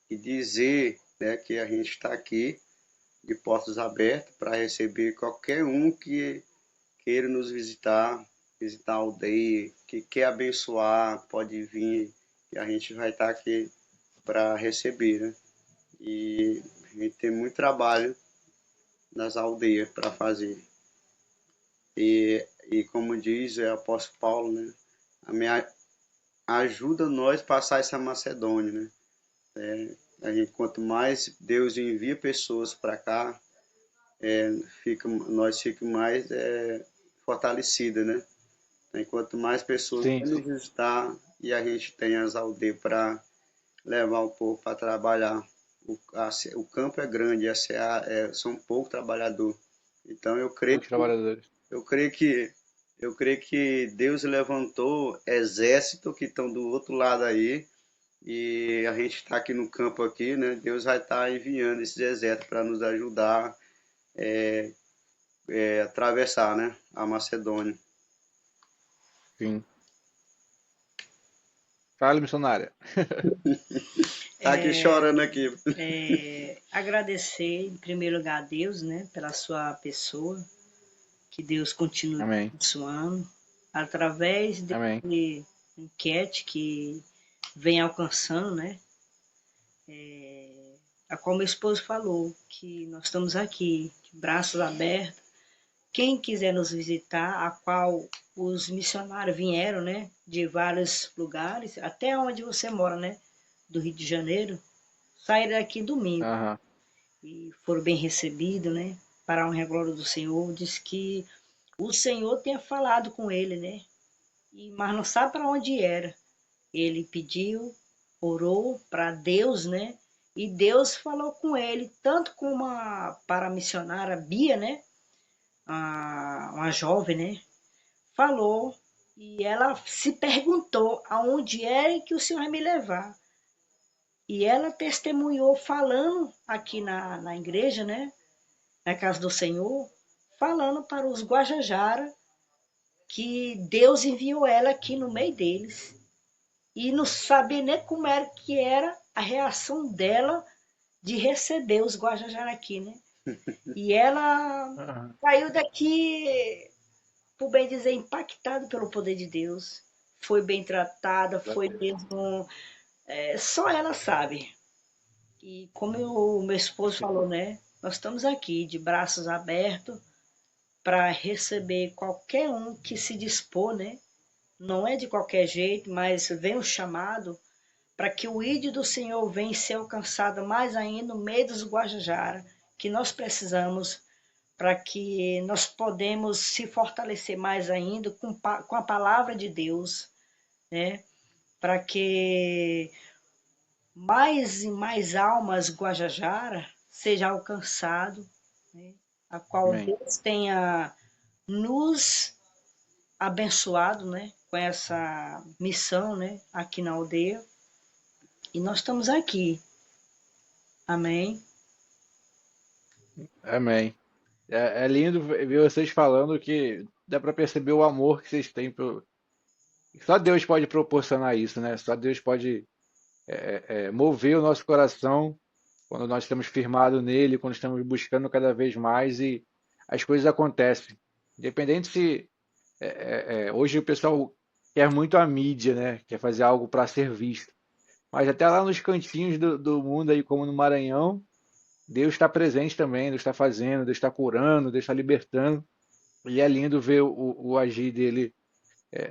e dizer, né, que a gente está aqui de portas abertas para receber qualquer um que queira nos visitar a aldeia, que quer abençoar, pode vir, que a gente vai estar aqui para receber, né? E a gente tem muito trabalho nas aldeias para fazer. E como diz o apóstolo Paulo, né? A minha, ajuda nós a passar essa Macedônia, né? A gente, quanto mais Deus envia pessoas para cá, nós ficamos mais fortalecidos, né? Enquanto mais pessoas Sim, vêm nos sim. visitar e a gente tem as aldeias para levar o povo para trabalhar. O campo é grande, são poucos trabalhadores. Então Poucos trabalhadores. eu creio que eu creio que Deus levantou exército que estão do outro lado aí e a gente está aqui no campo aqui, né? Deus vai estar enviando esses exércitos para nos ajudar a atravessar, né? A Macedônia. Sim. Fala, missionária. Tá aqui chorando aqui. Agradecer, em primeiro lugar, a Deus, né, pela sua pessoa, que Deus continue Amém. abençoando, através Amém. de enquete que vem alcançando, né, a qual meu esposo falou, que nós estamos aqui, de braços abertos, quem quiser nos visitar, a qual os missionários vieram, né, de vários lugares, até onde você mora, né, do Rio de Janeiro, saíram daqui domingo Aham. e foram bem recebidos, né, para a honra e a glória do Senhor. Diz que o Senhor tenha falado com ele, né, mas não sabe para onde era. Ele pediu, orou para Deus, né, e Deus falou com ele, tanto com a paramissionária Bia, né, uma jovem, né, falou e ela se perguntou aonde era que o Senhor ia me levar. E ela testemunhou falando aqui na igreja, né, na casa do Senhor, falando para os Guajajara que Deus enviou ela aqui no meio deles. E não sabia nem como era que era a reação dela de receber os Guajajara aqui, né? E ela Aham. saiu daqui, por bem dizer, impactada pelo poder de Deus. Foi bem tratada, foi mesmo. Só ela sabe. E como o meu esposo falou, né? Nós estamos aqui de braços abertos para receber qualquer um que se dispor, né? Não é de qualquer jeito, mas vem o chamado para que o ídolo do Senhor venha ser alcançado mais ainda no meio dos Guajajara, que nós precisamos para que nós podemos se fortalecer mais ainda com a palavra de Deus, né? Para que mais e mais almas Guajajara seja alcançado, né? A qual Amém. Deus tenha nos abençoado, né, com essa missão, né, aqui na aldeia. E nós estamos aqui. Amém. Amém. É lindo ver vocês falando que dá para perceber o amor que vocês têm por. Só Deus pode proporcionar isso, né? Só Deus pode mover o nosso coração quando nós estamos firmados nele, quando estamos buscando cada vez mais e as coisas acontecem. Independente se hoje o pessoal quer muito a mídia, né? Quer fazer algo para ser visto. Mas até lá nos cantinhos do mundo aí, como no Maranhão, Deus está presente também, Deus está fazendo, Deus está curando, Deus está libertando. E é lindo ver o agir dele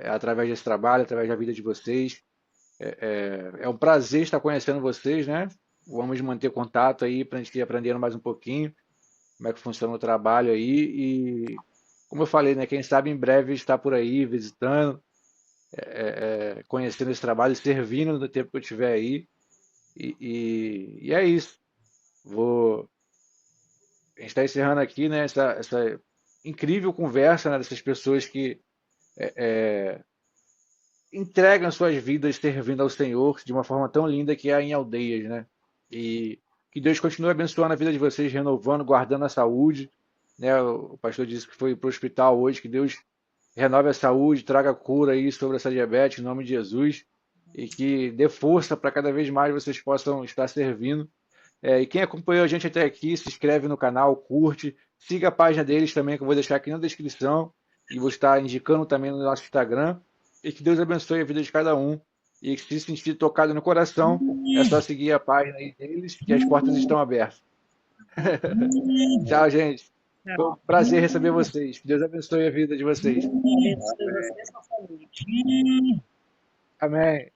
através desse trabalho, através da vida de vocês. É um prazer estar conhecendo vocês, né? Vamos manter contato aí para a gente ir aprendendo mais um pouquinho como é que funciona o trabalho aí. E, como eu falei, né? Quem sabe em breve estar por aí visitando, conhecendo esse trabalho, servindo no tempo que eu estiver aí. E é isso. Vou, a gente está encerrando aqui, né? Essa incrível conversa, né, dessas pessoas que entregam suas vidas servindo ao Senhor de uma forma tão linda que é em aldeias, né? E que Deus continue abençoando a vida de vocês, renovando, guardando a saúde, né? O pastor disse que foi para o hospital hoje, que Deus renove a saúde, traga cura aí sobre essa diabetes, em nome de Jesus, e que dê força para cada vez mais vocês possam estar servindo. E quem acompanhou a gente até aqui, se inscreve no canal, curte, siga a página deles também, que eu vou deixar aqui na descrição, e vou estar indicando também no nosso Instagram. E que Deus abençoe a vida de cada um. E que se sentir tocado no coração, é só seguir a página aí deles, que as portas estão abertas. Tchau, gente. Foi um prazer receber vocês. Que Deus abençoe a vida de vocês. Abençoe você e sua família. Amém.